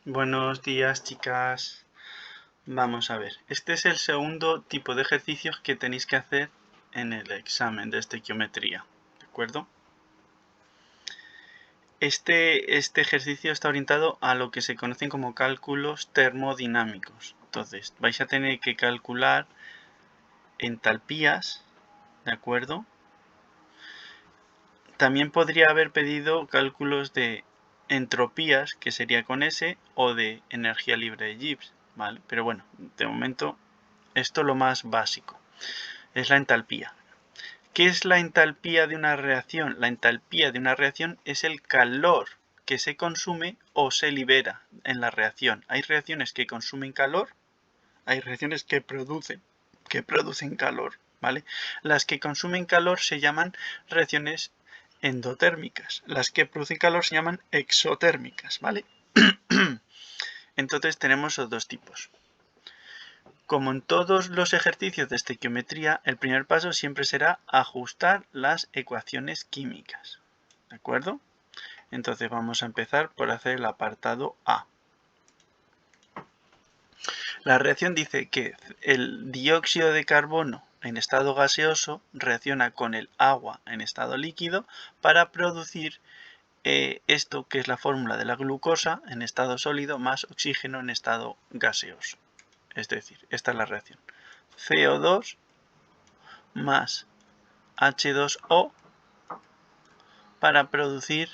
Buenos días, chicas. Vamos a ver. Este es el segundo tipo de ejercicios que tenéis que hacer en el examen de estequiometría. ¿De acuerdo? Este ejercicio está orientado a lo que se conocen como cálculos termodinámicos. Entonces, vais a tener que calcular entalpías, ¿de acuerdo? También podría haber pedido cálculos de entropías, que sería con S, o de energía libre de Gibbs, ¿vale? Pero bueno, de momento esto es lo más básico, es la entalpía. ¿Qué es la entalpía de una reacción? La entalpía de una reacción es el calor que se consume o se libera en la reacción. Hay reacciones que consumen calor, hay reacciones que producen calor, ¿vale? Las que consumen calor se llaman reacciones endotérmicas. Las que producen calor se llaman exotérmicas, ¿vale? Entonces tenemos esos dos tipos. Como en todos los ejercicios de estequiometría, el primer paso siempre será ajustar las ecuaciones químicas. ¿De acuerdo? Entonces vamos a empezar por hacer el apartado A. La reacción dice que el dióxido de carbono en estado gaseoso reacciona con el agua en estado líquido para producir esto que es la fórmula de la glucosa en estado sólido más oxígeno en estado gaseoso. Es decir, esta es la reacción. CO2 más H2O para producir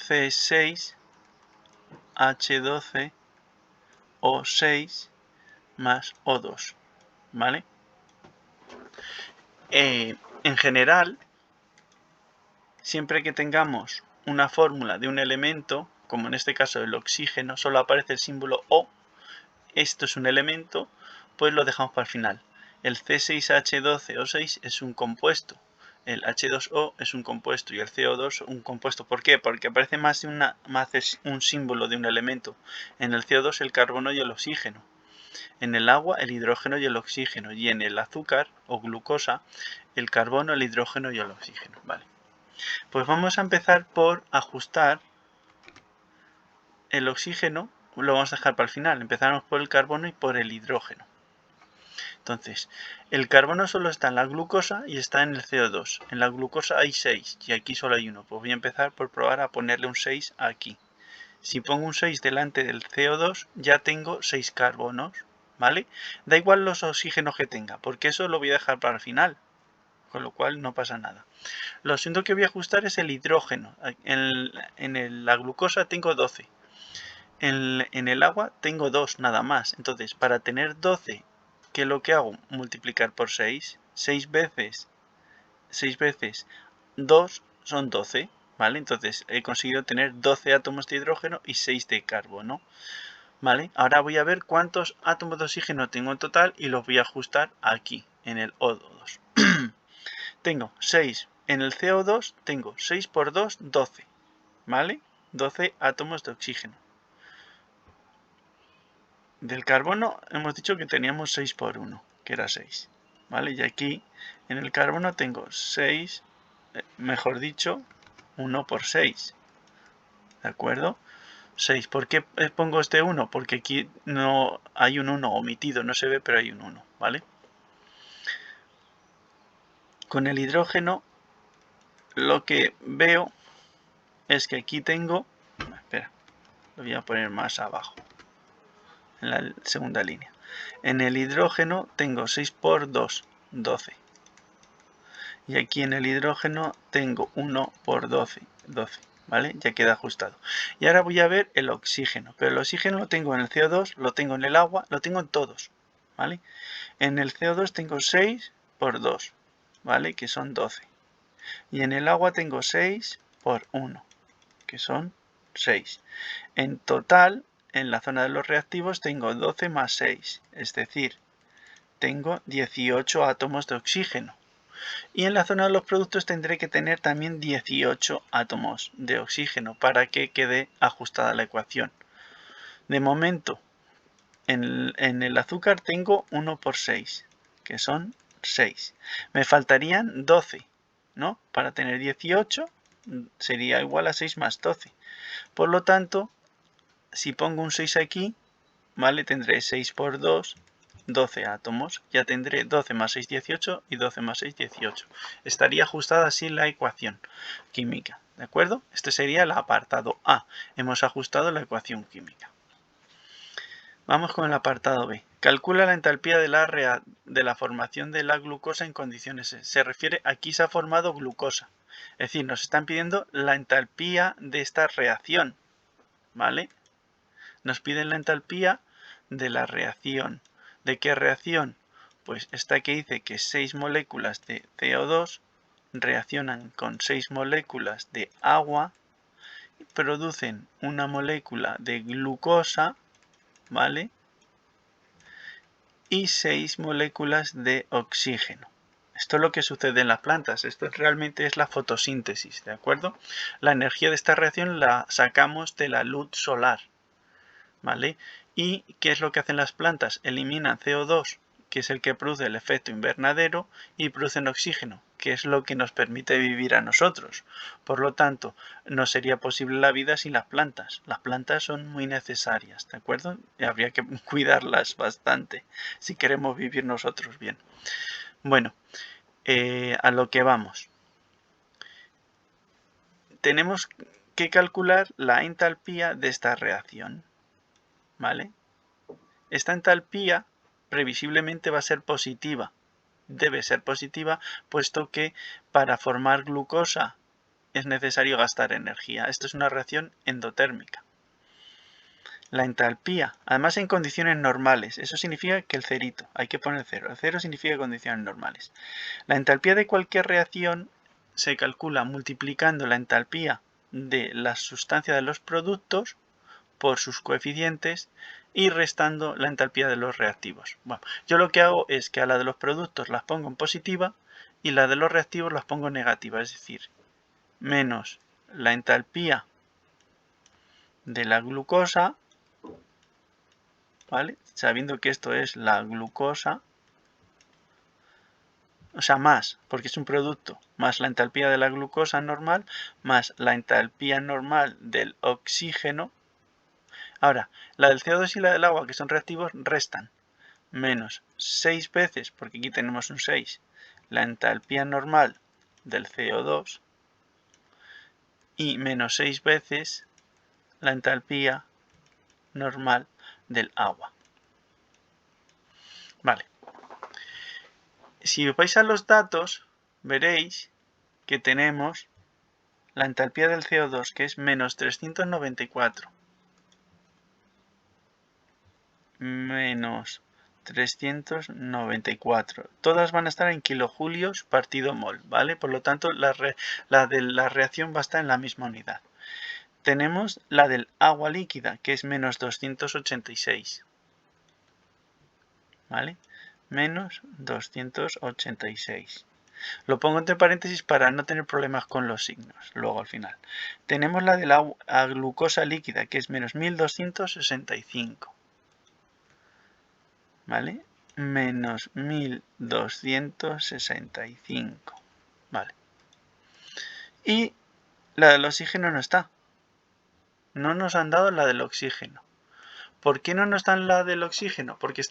C6H12O6 más O2, ¿vale? En general, siempre que tengamos una fórmula de un elemento, como en este caso el oxígeno, solo aparece el símbolo O, esto es un elemento, pues lo dejamos para el final. El C6H12O6 es un compuesto, el H2O es un compuesto y el CO2 un compuesto. ¿Por qué? Porque aparece más un símbolo de un elemento. En el CO2 el carbono y el oxígeno. En el agua el hidrógeno y el oxígeno. Y en el azúcar o glucosa el carbono, el hidrógeno y el oxígeno. Vale. Pues vamos a empezar por ajustar el oxígeno. Lo vamos a dejar para el final. Empezamos por el carbono y por el hidrógeno. Entonces, el carbono solo está en la glucosa y está en el CO2. En la glucosa hay 6 y aquí solo hay 1. Pues voy a empezar por probar a ponerle un 6 aquí. Si pongo un 6 delante del CO2, ya tengo 6 carbonos, ¿vale? Da igual los oxígenos que tenga, porque eso lo voy a dejar para el final, con lo cual no pasa nada. Lo siguiente que voy a ajustar es el hidrógeno. En la glucosa tengo 12. En el agua tengo 2 nada más. Entonces, para tener 12, ¿qué es lo que hago? Multiplicar por 6. 6 veces 2 son 12, ¿vale? Entonces he conseguido tener 12 átomos de hidrógeno y 6 de carbono, ¿vale? Ahora voy a ver cuántos átomos de oxígeno tengo en total y los voy a ajustar aquí, en el O2. Tengo 6. En el CO2 tengo 6 por 2, 12, ¿vale? 12 átomos de oxígeno. Del carbono hemos dicho que teníamos 6 por 1, que era 6, ¿vale? Y aquí en el carbono tengo 6, mejor dicho, 1 por 6, ¿de acuerdo? 6. ¿Por qué pongo este 1? Porque aquí no hay un 1 omitido, no se ve, pero hay un 1, ¿vale? Con el hidrógeno lo que veo es que aquí tengo, espera, lo voy a poner más abajo, en la segunda línea. En el hidrógeno tengo 6 por 2, 12. Y aquí en el hidrógeno tengo 1 por 12, 12, ¿vale? Ya queda ajustado. Y ahora voy a ver el oxígeno, pero el oxígeno lo tengo en el CO2, lo tengo en el agua, lo tengo en todos, ¿vale? En el CO2 tengo 6 por 2, ¿vale? Que son 12. Y en el agua tengo 6 por 1, que son 6. En total, en la zona de los reactivos tengo 12 más 6, es decir, tengo 18 átomos de oxígeno. Y en la zona de los productos tendré que tener también 18 átomos de oxígeno para que quede ajustada la ecuación. De momento, en el azúcar tengo 1 por 6, que son 6. Me faltarían 12, ¿no? Para tener 18 sería igual a 6 más 12. Por lo tanto, si pongo un 6 aquí, ¿vale? Tendré 6 por 2, 12 átomos. Ya tendré 12 más 6, 18 y 12 más 6, 18. Estaría ajustada así la ecuación química, ¿de acuerdo? Este sería el apartado A. Hemos ajustado la ecuación química. Vamos con el apartado B. Calcula la entalpía de la formación de la glucosa en condiciones E. Se refiere, aquí se ha formado glucosa. Es decir, nos están pidiendo la entalpía de esta reacción, ¿vale? Nos piden la entalpía de la reacción. ¿De qué reacción? Pues esta que dice que 6 moléculas de CO2 reaccionan con 6 moléculas de agua y producen una molécula de glucosa, ¿vale? Y 6 moléculas de oxígeno. Esto es lo que sucede en las plantas. Esto realmente es la fotosíntesis, ¿de acuerdo? La energía de esta reacción la sacamos de la luz solar, ¿vale? ¿Y qué es lo que hacen las plantas? Eliminan CO2, que es el que produce el efecto invernadero, y producen oxígeno, que es lo que nos permite vivir a nosotros. Por lo tanto, no sería posible la vida sin las plantas. Las plantas son muy necesarias, ¿de acuerdo? Y habría que cuidarlas bastante si queremos vivir nosotros bien. Bueno, a lo que vamos. Tenemos que calcular la entalpía de esta reacción, ¿vale? Esta entalpía previsiblemente va a ser positiva. Debe ser positiva, puesto que para formar glucosa es necesario gastar energía. Esto es una reacción endotérmica. La entalpía, además en condiciones normales, eso significa que el cerito, hay que poner cero. El cero significa condiciones normales. La entalpía de cualquier reacción se calcula multiplicando la entalpía de la sustancia de los productos por sus coeficientes y restando la entalpía de los reactivos. Bueno, yo lo que hago es que a la de los productos las pongo en positiva y la de los reactivos las pongo en negativa, es decir, menos la entalpía de la glucosa, ¿vale? Sabiendo que esto es la glucosa, o sea, más, porque es un producto, más la entalpía de la glucosa normal, más la entalpía normal del oxígeno. Ahora, la del CO2 y la del agua, que son reactivos, restan. Menos 6 veces, porque aquí tenemos un 6, la entalpía normal del CO2 y menos 6 veces la entalpía normal del agua. Vale. Si os vais a los datos, veréis que tenemos la entalpía del CO2, que es menos 394. Menos 394. Todas van a estar en kilojulios partido mol, ¿vale? Por lo tanto, la de la reacción va a estar en la misma unidad. Tenemos la del agua líquida, que es menos 286. ¿Vale? Menos 286. Lo pongo entre paréntesis para no tener problemas con los signos, luego al final. Tenemos la de la glucosa líquida, que es menos 1265. ¿Vale? Menos 1265. Vale. Y la del oxígeno no está. No nos han dado la del oxígeno. ¿Por qué no nos dan la del oxígeno? Porque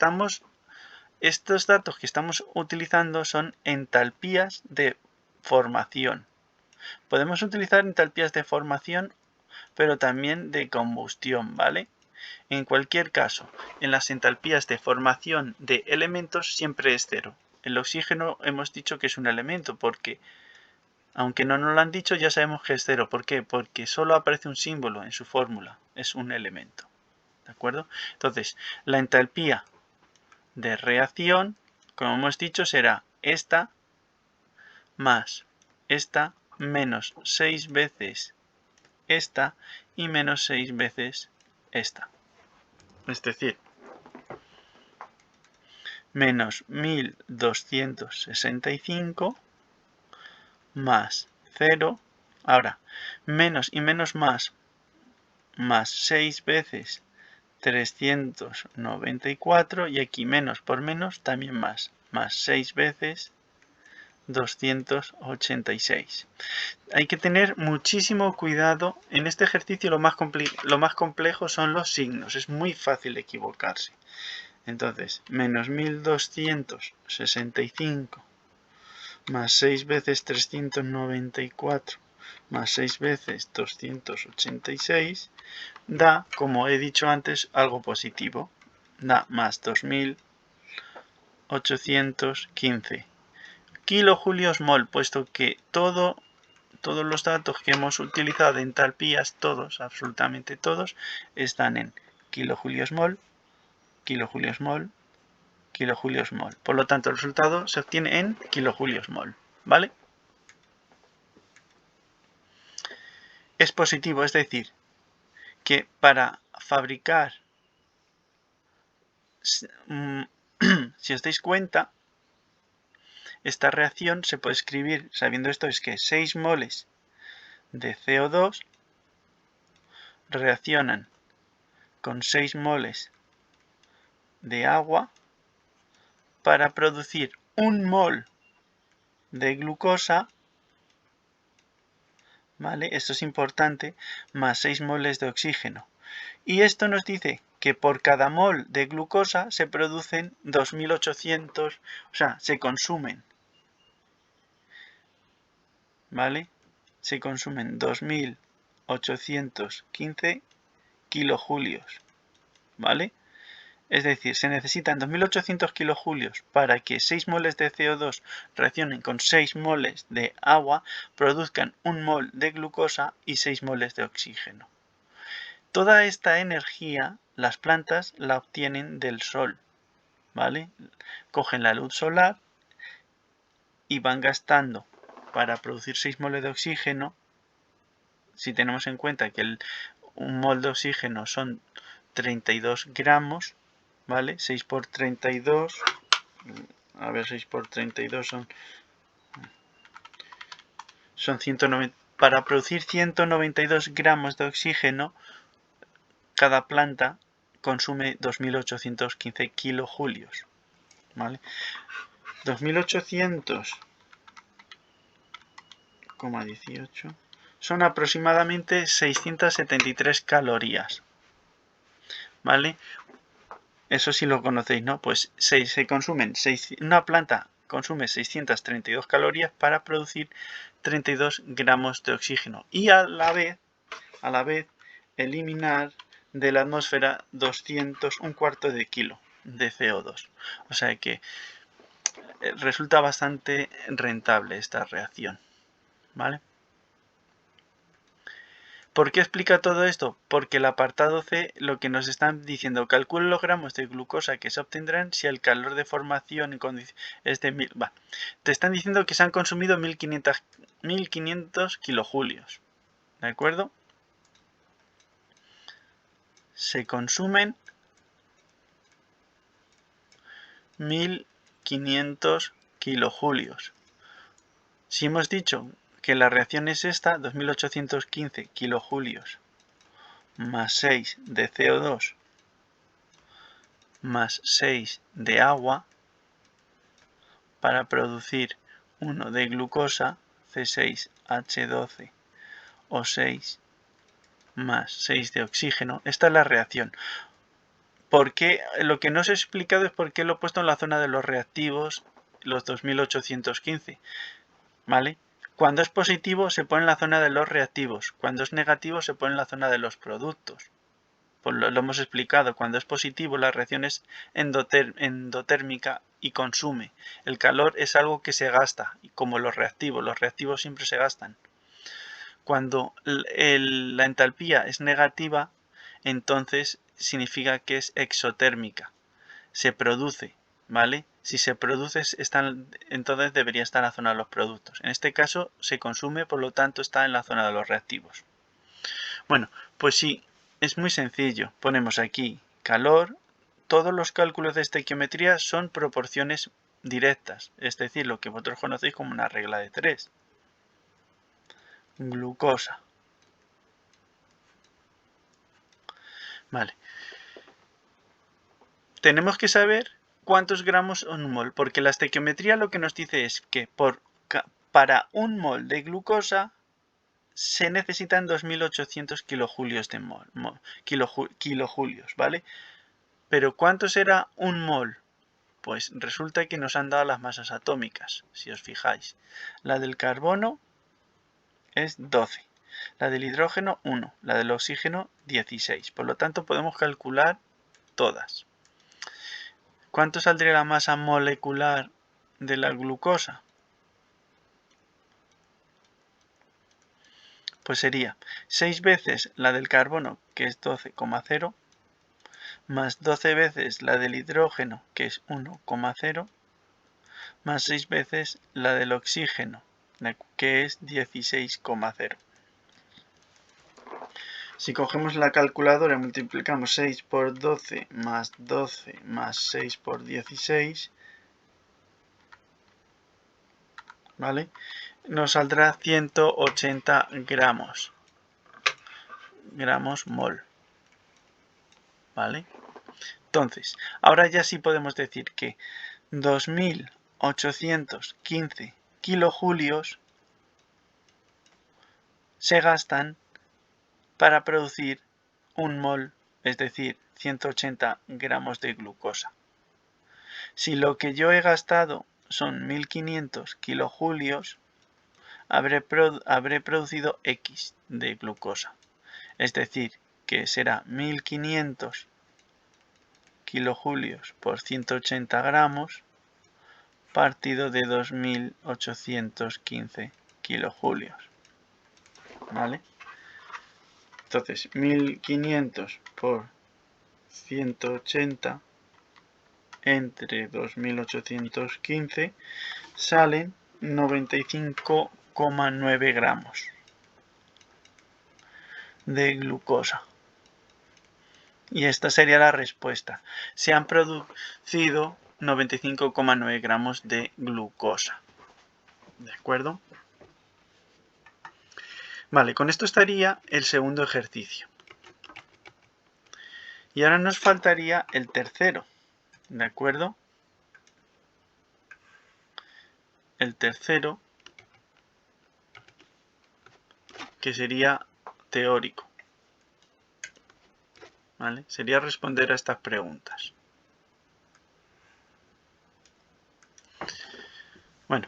estos datos que estamos utilizando son entalpías de formación. Podemos utilizar entalpías de formación, pero también de combustión, ¿vale? En cualquier caso, en las entalpías de formación de elementos siempre es cero. El oxígeno hemos dicho que es un elemento porque, aunque no nos lo han dicho, ya sabemos que es cero. ¿Por qué? Porque solo aparece un símbolo en su fórmula. Es un elemento. ¿De acuerdo? Entonces, la entalpía de reacción, como hemos dicho, será esta más esta menos 6 veces esta y menos 6 veces esta. Es decir, menos 1265 más 0. Ahora, menos y menos más 6 veces 394 y aquí menos por menos también más 6 veces 286. Hay que tener muchísimo cuidado. En este ejercicio lo más complejo son los signos. Es muy fácil equivocarse. Entonces, menos 1265 más 6 veces 394 más 6 veces 286 da, como he dicho antes, algo positivo. Da más 2815 kilojulios mol, puesto que todos los datos que hemos utilizado de entalpías, todos, absolutamente todos, están en kilojulios mol, kilojulios mol, kilojulios mol. Por lo tanto, el resultado se obtiene en kilojulios mol, ¿vale? Es positivo, es decir, que para fabricar, si os dais cuenta, esta reacción se puede escribir, sabiendo esto, es que 6 moles de CO2 reaccionan con 6 moles de agua para producir 1 mol de glucosa, ¿vale? Esto es importante, más 6 moles de oxígeno. Y esto nos dice que por cada mol de glucosa se producen 2800, o sea, se consumen, ¿vale? Se consumen 2815 kilojulios, ¿vale? Es decir, se necesitan 2800 kilojulios para que 6 moles de CO2 reaccionen con 6 moles de agua, produzcan 1 mol de glucosa y 6 moles de oxígeno. Toda esta energía las plantas la obtienen del sol, ¿vale? Cogen la luz solar y van gastando para producir 6 moles de oxígeno. Si tenemos en cuenta que un mol de oxígeno son 32 gramos, ¿vale? 6 por 32, a ver, 6 por 32 son 190. Para producir 192 gramos de oxígeno, cada planta consume 2815 kilojulios, ¿vale? 2800,18 son aproximadamente 673 calorías, ¿vale? Eso sí lo conocéis, ¿no? Pues una planta consume 632 calorías para producir 32 gramos de oxígeno y a la vez eliminar de la atmósfera un cuarto de kilo de CO2. O sea que resulta bastante rentable esta reacción, ¿vale? ¿Por qué explica todo esto? Porque el apartado C lo que nos están diciendo, calcula los gramos de glucosa que se obtendrán si el calor de formación es de 1000. Te están diciendo que se han consumido 1500 kilojulios. ¿De acuerdo? Se consumen 1500 kilojulios. Si hemos dicho que la reacción es esta, 2815 kilojulios más 6 de CO2 más 6 de agua para producir 1 de glucosa, C6H12O6 más 6 de oxígeno. Esta es la reacción. Lo que no os he explicado es por qué lo he puesto en la zona de los reactivos, los 2815, ¿vale? Cuando es positivo se pone en la zona de los reactivos, cuando es negativo se pone en la zona de los productos. Pues lo hemos explicado, cuando es positivo la reacción es endotérmica y consume. El calor es algo que se gasta, como los reactivos siempre se gastan. Cuando la entalpía es negativa, entonces significa que es exotérmica, se produce, ¿vale? Si se produce, entonces debería estar en la zona de los productos. En este caso se consume, por lo tanto está en la zona de los reactivos. Bueno, pues sí, es muy sencillo. Ponemos aquí calor. Todos los cálculos de estequiometría son proporciones directas, es decir, lo que vosotros conocéis como una regla de 3. Glucosa. Vale. Tenemos que saber cuántos gramos en un mol, porque la estequiometría lo que nos dice es que por para un mol de glucosa se necesitan 2800 kilojulios de kilojulios, ¿vale? Pero ¿cuánto será un mol? Pues resulta que nos han dado las masas atómicas, si os fijáis. La del carbono es 12, la del hidrógeno 1, la del oxígeno 16. Por lo tanto podemos calcular todas. ¿Cuánto saldría la masa molecular de la glucosa? Pues sería 6 veces la del carbono, que es 12,0, más 12 veces la del hidrógeno, que es 1,0, más 6 veces la del oxígeno, que es 16,0. Si cogemos la calculadora y multiplicamos 6 por 12 más 12 más 6 por 16, ¿vale? Nos saldrá 180 gramos mol, ¿vale? Entonces, ahora ya sí podemos decir que 2815 kilojulios se gastan para producir un mol, es decir, 180 gramos de glucosa. Si lo que yo he gastado son 1500 kilojulios, habré producido X de glucosa. Es decir, que será 1500 kilojulios por 180 gramos partido de 2815 kilojulios. ¿Vale? Entonces, 1500 por 180 entre 2815 salen 95,9 gramos de glucosa. Y esta sería la respuesta. Se han producido 95,9 gramos de glucosa. ¿De acuerdo? Vale, con esto estaría el segundo ejercicio. Y ahora nos faltaría el tercero. ¿De acuerdo? El tercero, que sería teórico. ¿Vale? Sería responder a estas preguntas. Bueno,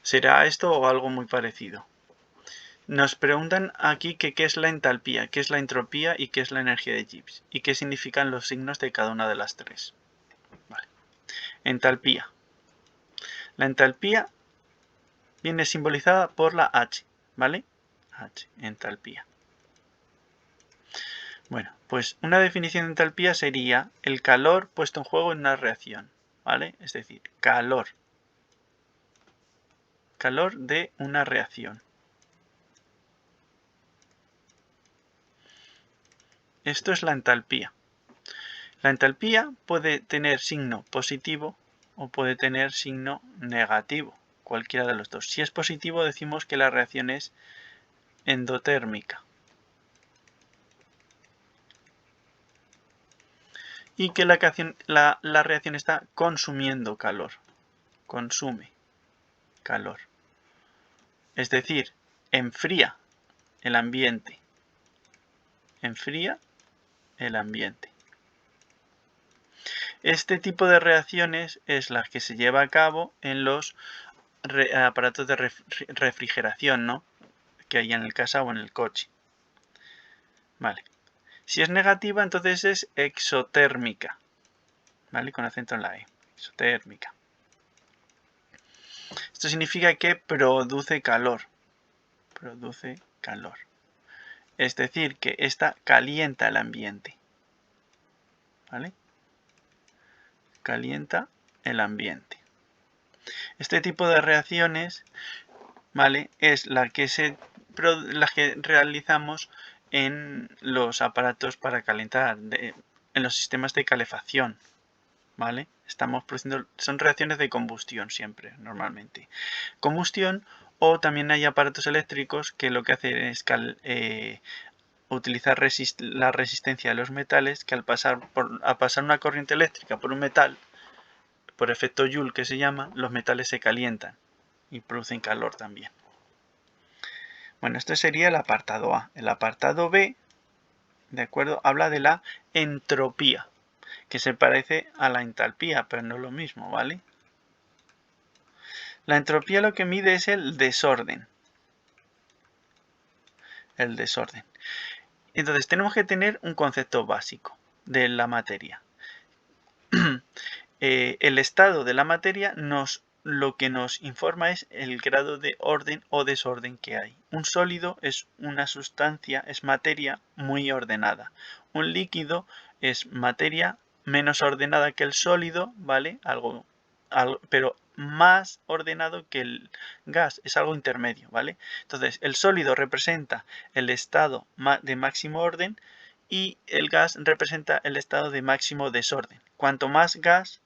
será esto o algo muy parecido. Nos preguntan aquí que qué es la entalpía, qué es la entropía y qué es la energía de Gibbs. Y qué significan los signos de cada una de las tres. Vale. Entalpía. La entalpía viene simbolizada por la H, ¿vale? H, entalpía. Bueno, pues una definición de entalpía sería el calor puesto en juego en una reacción, ¿vale? Es decir, calor. Calor de una reacción. Esto es la entalpía. La entalpía puede tener signo positivo o puede tener signo negativo, cualquiera de los dos. Si es positivo decimos que la reacción es endotérmica. Y que la reacción está consumiendo calor. Consume calor. Es decir, enfría el ambiente. Enfría el ambiente. Este tipo de reacciones es la que se lleva a cabo en los aparatos de refrigeración, ¿no? Que hay en el casa o en el coche. Vale. Si es negativa, entonces es exotérmica. ¿Vale? Con acento en la E. Exotérmica. Esto significa que produce calor. Produce calor. Es decir, que esta calienta el ambiente. ¿Vale? Calienta el ambiente. Este tipo de reacciones, ¿vale? Es la que realizamos en los aparatos para calentar, en los sistemas de calefacción, ¿vale? Estamos produciendo, son reacciones de combustión siempre, normalmente. Combustión, o también hay aparatos eléctricos que lo que hacen es utilizar la resistencia de los metales, que al pasar una corriente eléctrica por un metal, por efecto Joule que se llama, los metales se calientan, y producen calor también. Bueno, esto sería el apartado A. El apartado B, ¿de acuerdo? Habla de la entropía, que se parece a la entalpía, pero no es lo mismo, ¿vale? La entropía lo que mide es el desorden. El desorden. Entonces tenemos que tener un concepto básico de la materia. El estado de la materia lo que nos informa es el grado de orden o desorden que hay. Un sólido es una sustancia, es materia muy ordenada. Un líquido es materia menos ordenada que el sólido, ¿vale? Algo, pero más ordenado que el gas, es algo intermedio, ¿vale? Entonces, el sólido representa el estado de máximo orden y el gas representa el estado de máximo desorden. Cuanto más gas,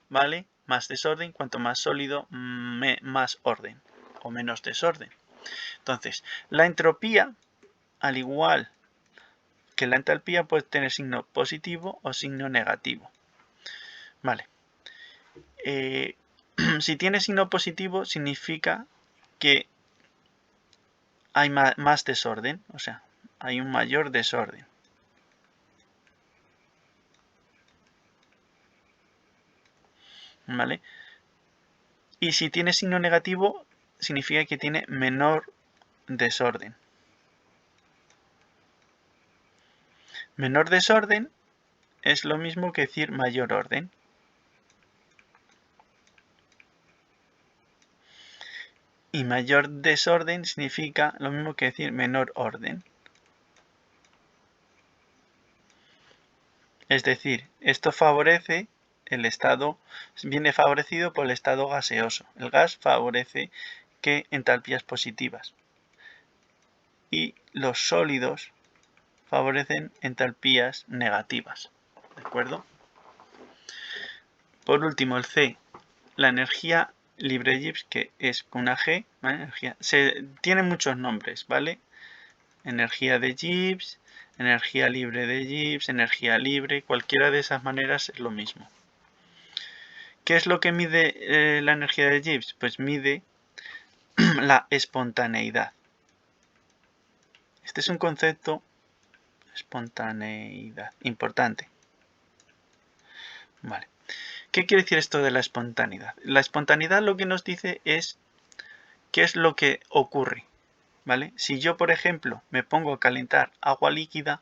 ¿vale? Más desorden, cuanto más sólido, más orden o menos desorden. Entonces, la entropía, al igual que la entalpía, puede tener signo positivo o signo negativo. Vale. Si tiene signo positivo, significa que hay más desorden, o sea, hay un mayor desorden. ¿Vale? Y si tiene signo negativo, significa que tiene menor desorden. Menor desorden es lo mismo que decir mayor orden. Y mayor desorden significa lo mismo que decir menor orden. Es decir, esto favorece el estado, viene favorecido por el estado gaseoso. El gas favorece que entalpías positivas. Y los sólidos favorecen entalpías negativas. ¿De acuerdo? Por último, el C, la energía libre de Gibbs, que es una G, ¿vale? Tiene muchos nombres, ¿vale? Energía de Gibbs, energía libre de Gibbs, energía libre, cualquiera de esas maneras es lo mismo. ¿Qué es lo que mide la energía de Gibbs? Pues mide la espontaneidad. Este es un concepto, espontaneidad, importante. Vale. ¿Qué quiere decir esto de la espontaneidad? La espontaneidad lo que nos dice es qué es lo que ocurre, ¿vale? Si yo, por ejemplo, me pongo a calentar agua líquida,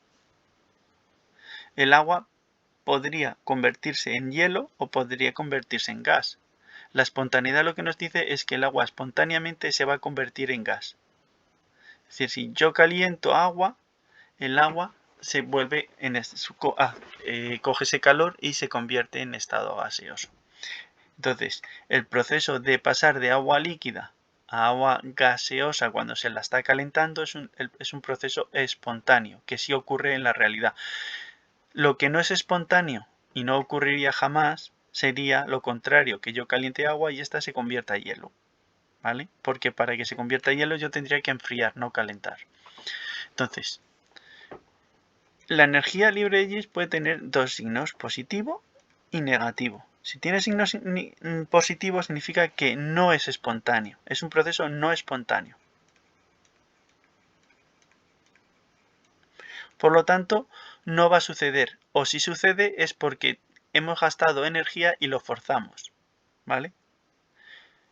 el agua podría convertirse en hielo o podría convertirse en gas. La espontaneidad lo que nos dice es que el agua espontáneamente se va a convertir en gas. Es decir, si yo caliento agua, el agua se vuelve coge ese calor y se convierte en estado gaseoso. Entonces, el proceso de pasar de agua líquida a agua gaseosa cuando se la está calentando es un proceso espontáneo, que sí ocurre en la realidad. Lo que no es espontáneo y no ocurriría jamás sería lo contrario, que yo caliente agua y ésta se convierta en hielo, ¿vale? Porque para que se convierta en hielo yo tendría que enfriar, no calentar. Entonces, la energía libre de Gibbs puede tener dos signos, positivo y negativo. Si tiene signos positivos significa que no es espontáneo, es un proceso no espontáneo. Por lo tanto, no va a suceder, o si sucede es porque hemos gastado energía y lo forzamos, ¿vale?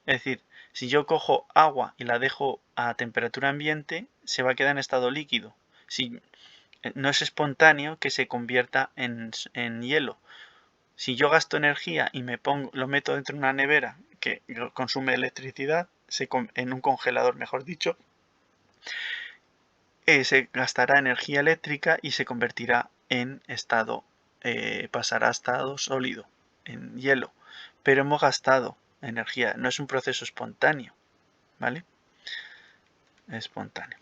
Es decir, si yo cojo agua y la dejo a temperatura ambiente, se va a quedar en estado líquido. Si no es espontáneo que se convierta en hielo. Si yo gasto energía y lo meto dentro de una nevera que consume electricidad, en un congelador mejor dicho, se gastará energía eléctrica y se convertirá en pasará a estado sólido, en hielo. Pero hemos gastado energía, no es un proceso espontáneo, ¿vale? Espontáneo.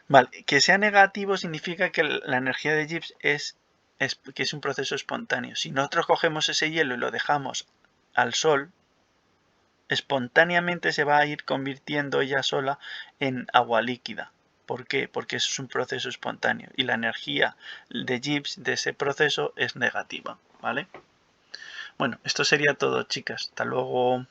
Vale, que sea negativo significa que la energía de Gibbs que es un proceso espontáneo. Si nosotros cogemos ese hielo y lo dejamos al sol, espontáneamente se va a ir convirtiendo ella sola en agua líquida. ¿Por qué? Porque eso es un proceso espontáneo y la energía de Gibbs de ese proceso es negativa, ¿vale? Bueno, esto sería todo, chicas. Hasta luego.